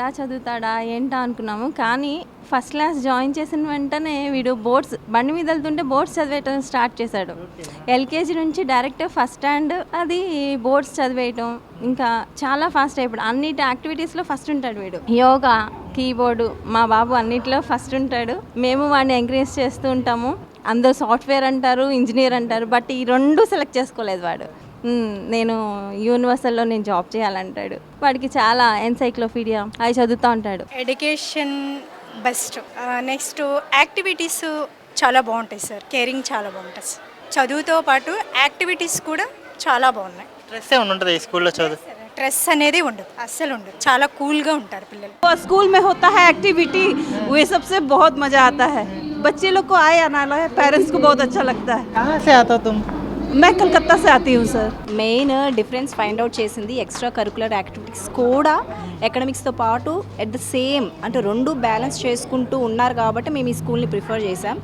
ఎలా చదువుతాడా ఏంటా అనుకున్నాము. కానీ ఫస్ట్ క్లాస్ జాయిన్ చేసిన వెంటనే వీడు బోర్డ్స్ బండి మీద వెళ్తుంటే బోర్డ్స్ చదివేయటం స్టార్ట్ చేశాడు. ఎల్కేజీ నుంచి డైరెక్ట్ ఫస్ట్ స్టాండ్ అది బోర్డ్స్ చదివేయటం, ఇంకా చాలా ఫాస్ట్ అయిపోయాడు. అన్నిటి యాక్టివిటీస్లో ఫస్ట్ ఉంటాడు వీడు. యోగా, కీబోర్డు, మా బాబు అన్నిటిలో ఫస్ట్ ఉంటాడు. మేము వాడిని ఎంకరేజ్ చేస్తూ ఉంటాము. అందరూ సాఫ్ట్వేర్ అంటారు, ఇంజనీర్ అంటారు, బట్ ఈ రెండు సెలెక్ట్ చేసుకోలేదు వాడు. నేను యూనివర్సల్లో నేను జాబ్ చేయాలంటాడు. వాడికి చాలా ఎన్సైక్లోపీడియా అవి చదువుతూ ఉంటాడు. Education best. నెక్స్ట్ యాక్టివిటీస్ చాలా బాగుంటాయి సార్. కేరింగ్ చాలా బాగుంటుంది సార్. చదువుతో పాటు యాక్టివిటీస్ కూడా చాలా బాగున్నాయి. స్ట్రెస్ ఏమైనా ఉంటుంది ఈ స్కూల్లో చదువు? స్ట్రెస్ అనేది ఉండదు, అస్సలు ఉండదు. చాలా కూల్గా ఉంటారు పిల్లలు. स्कूल में होता है एक्टिविटी, वे सबसे बहुत मज़ा आता है. बच्चे लोग को आए या ना आए, पेरेंट्स को बहुत अच्छा लगता है. कहाँ से आता हो तुम? मैं कलकत्ता से आती हूँ sir. Main difference find out చేసింది ఎక్స్ట్రా కరికులర్ యాక్టివిటీస్ కూడా ఎకడమిక్స్తో పాటు ఎట్ ద సేమ్ అంటే రెండు బ్యాలెన్స్ చేసుకుంటూ ఉన్నారు కాబట్టి మేము ఈ స్కూల్ని ప్రిఫర్ చేసాం.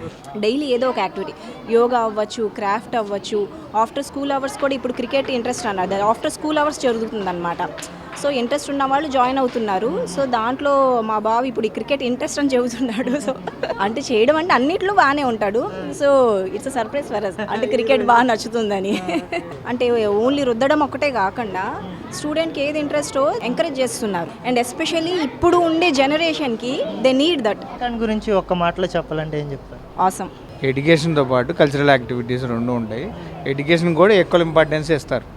డైలీ ఏదో ఒక యాక్టివిటీ, యోగా అవ్వచ్చు, క్రాఫ్ట్ అవ్వచ్చు, ఆఫ్టర్ స్కూల్ అవర్స్ కూడా ఇప్పుడు క్రికెట్ ఇంట్రెస్ట్ అన్నారు, ఆఫ్టర్ స్కూల్ అవర్స్ జరుగుతుందన్నమాట. సో ఇంట్రెస్ట్ ఉన్న వాళ్ళు జాయిన్ అవుతున్నారు. సో దాంట్లో మా బాబు ఇప్పుడు ఈ క్రికెట్ ఇంట్రెస్ట్ అని చెబుతున్నాడు. సో అంటే చేయడం అంటే అన్నిట్లో బాగానే ఉంటాడు. So it's surprise for us అంటే క్రికెట్ బాగా నచ్చుతుందని. అంటే ఓన్లీ రుద్దడం ఒకటే కాకుండా స్టూడెంట్కి ఏది ఇంట్రెస్టో ఎంకరేజ్ చేస్తున్నారు. అండ్ ఎస్పెషల్లీ ఇప్పుడు ఉండే జనరేషన్కి దే నీడ్ దట్. దాని గురించి ఒక్క మాటలో చెప్పాలంటే ఏం చెప్తారు? ఆసమ్. ఎడ్యుకేషన్తో పాటు కల్చరల్ యాక్టివిటీస్ రెండు ఉంటాయి. ఎడ్యుకేషన్ కూడా ఎక్కువ ఇంపార్టెన్స్ ఇస్తారు.